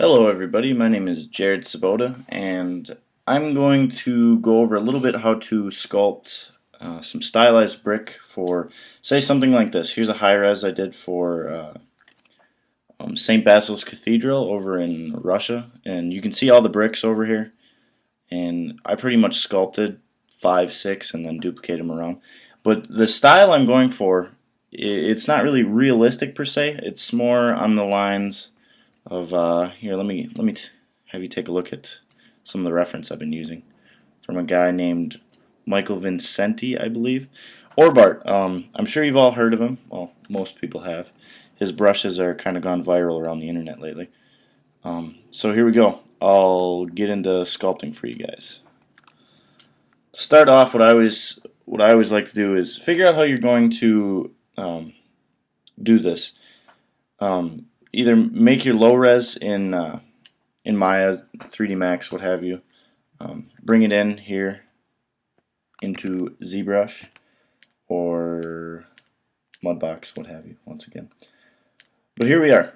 Hello everybody, my name is Jared Sabota and I'm going to go over a little bit how to sculpt some stylized brick for, say, something like this. Here's a high-res I did for St. Basil's Cathedral over in Russia, and you can see all the bricks over here, and I pretty much sculpted 5, 6 and then duplicated them around. But the style I'm going for, it's not really realistic per se, it's more on the lines of here. Let me have you take a look at some of the reference I've been using from a guy named Michael Vincenti, I believe. Orb art. I'm sure you've all heard of him. Well, most people have. His brushes are kind of gone viral around the internet lately. So here we go. I'll get into sculpting for you guys. To start off, what I always like to do is figure out how you're going to do this. Either make your low res in Maya, 3D Max, what have you. Bring it in here into ZBrush or Mudbox, what have you. Once again, but here we are.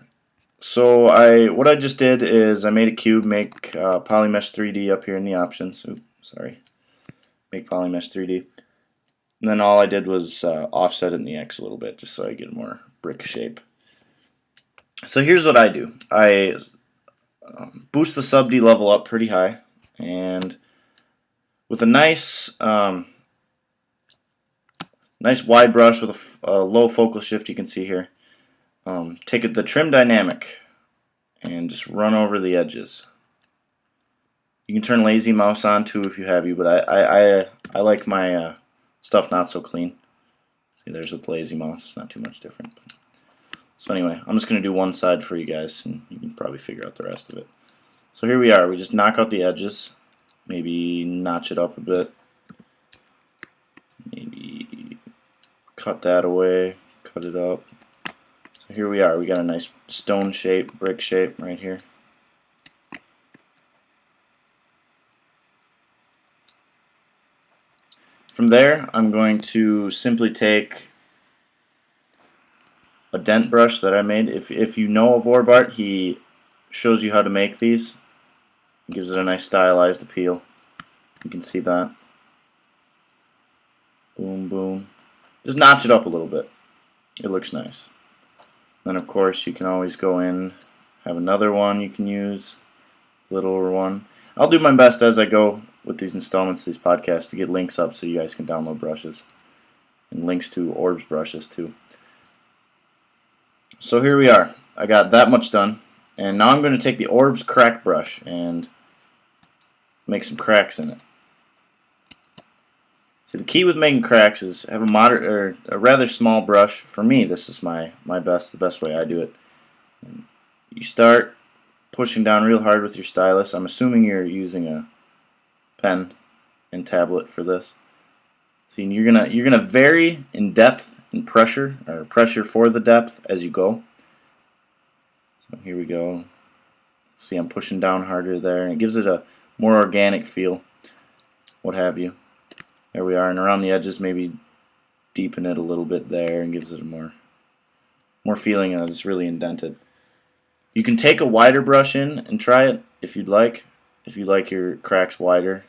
So what I just did is I made a cube. Make Polymesh 3D up here in the options. Oops, sorry. Make Polymesh 3D. And then all I did was offset it in the X a little bit, just so I get a more brick shape. So here's what I do. I boost the sub D level up pretty high, and with a nice wide brush with a low focal shift, you can see here, take the trim dynamic and just run over the edges. You can turn lazy mouse on too if you have you, but I like my stuff not so clean. See, there's with lazy mouse, not too much different. But. So anyway, I'm just going to do one side for you guys, and you can probably figure out the rest of it. So here we are. We just knock out the edges, maybe notch it up a bit, maybe cut that away, cut it up. So here we are. We got a nice stone shape, brick shape right here. From there, I'm going to simply take a dent brush that I made. If you know of orb art, he shows you how to make these. He gives it a nice stylized appeal. You can see that. Boom, boom. Just notch it up a little bit. It looks nice. Then of course you can always go in, have another one you can use, littler one. I'll do my best as I go with these installments of these podcasts to get links up so you guys can download brushes. And links to orbs brushes too. So here we are. I got that much done, and now I'm going to take the orbs crack brush and make some cracks in it. See, the key with making cracks is have a moderate or a rather small brush. For me, this is the best way I do it. And you start pushing down real hard with your stylus. I'm assuming you're using a pen and tablet for this. See, you're gonna vary in depth and pressure, or pressure for the depth as you go. So here we go. See, I'm pushing down harder there, and it gives it a more organic feel, what have you. There we are, and around the edges, maybe deepen it a little bit there, and gives it a more feeling that it's really indented. You can take a wider brush in and try it if you'd like. If you like your cracks wider.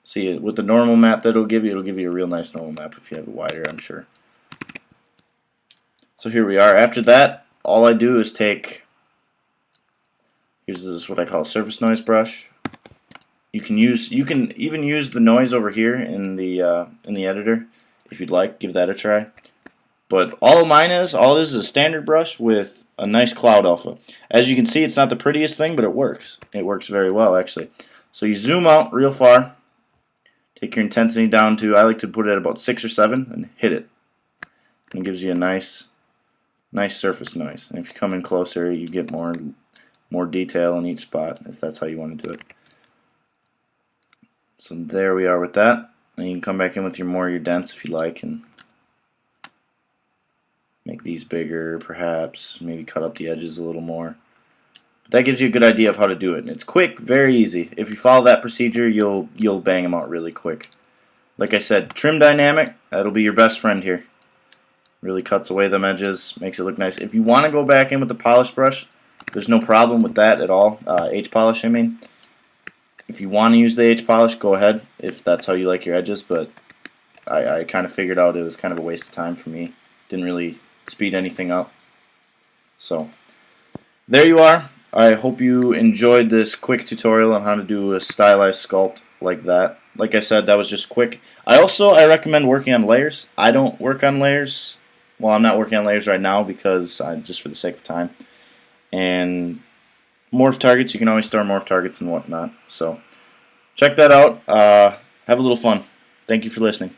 See, with the normal map that it'll give you a real nice normal map if you have it wider, I'm sure. So here we are. After that, all I do is take, here's what I call a surface noise brush. You can even use the noise over here in the editor if you'd like. Give that a try. But all it is a standard brush with a nice cloud alpha. As you can see, it's not the prettiest thing, but it works. It works very well, actually. So you zoom out real far. Take your intensity down to, I like to put it at about 6 or 7, and hit it. And it gives you a nice surface noise. And if you come in closer, you get more detail in each spot, if that's how you want to do it. So there we are with that. And you can come back in with your dents if you like, and make these bigger, perhaps. Maybe cut up the edges a little more. That gives you a good idea of how to do it. And it's quick, very easy. If you follow that procedure, you'll bang them out really quick. Like I said, trim dynamic, that'll be your best friend here. Really cuts away them edges, makes it look nice. If you want to go back in with the polish brush, there's no problem with that at all. H-polish, I mean. If you want to use the H-polish, go ahead, if that's how you like your edges, but I kind of figured out it was kind of a waste of time for me. Didn't really speed anything up. So, there you are. I hope you enjoyed this quick tutorial on how to do a stylized sculpt like that. Like I said, that was just quick. I recommend working on layers. I don't work on layers. Well, I'm not working on layers right now because just for the sake of time. And morph targets, you can always store morph targets and whatnot. So check that out. Have a little fun. Thank you for listening.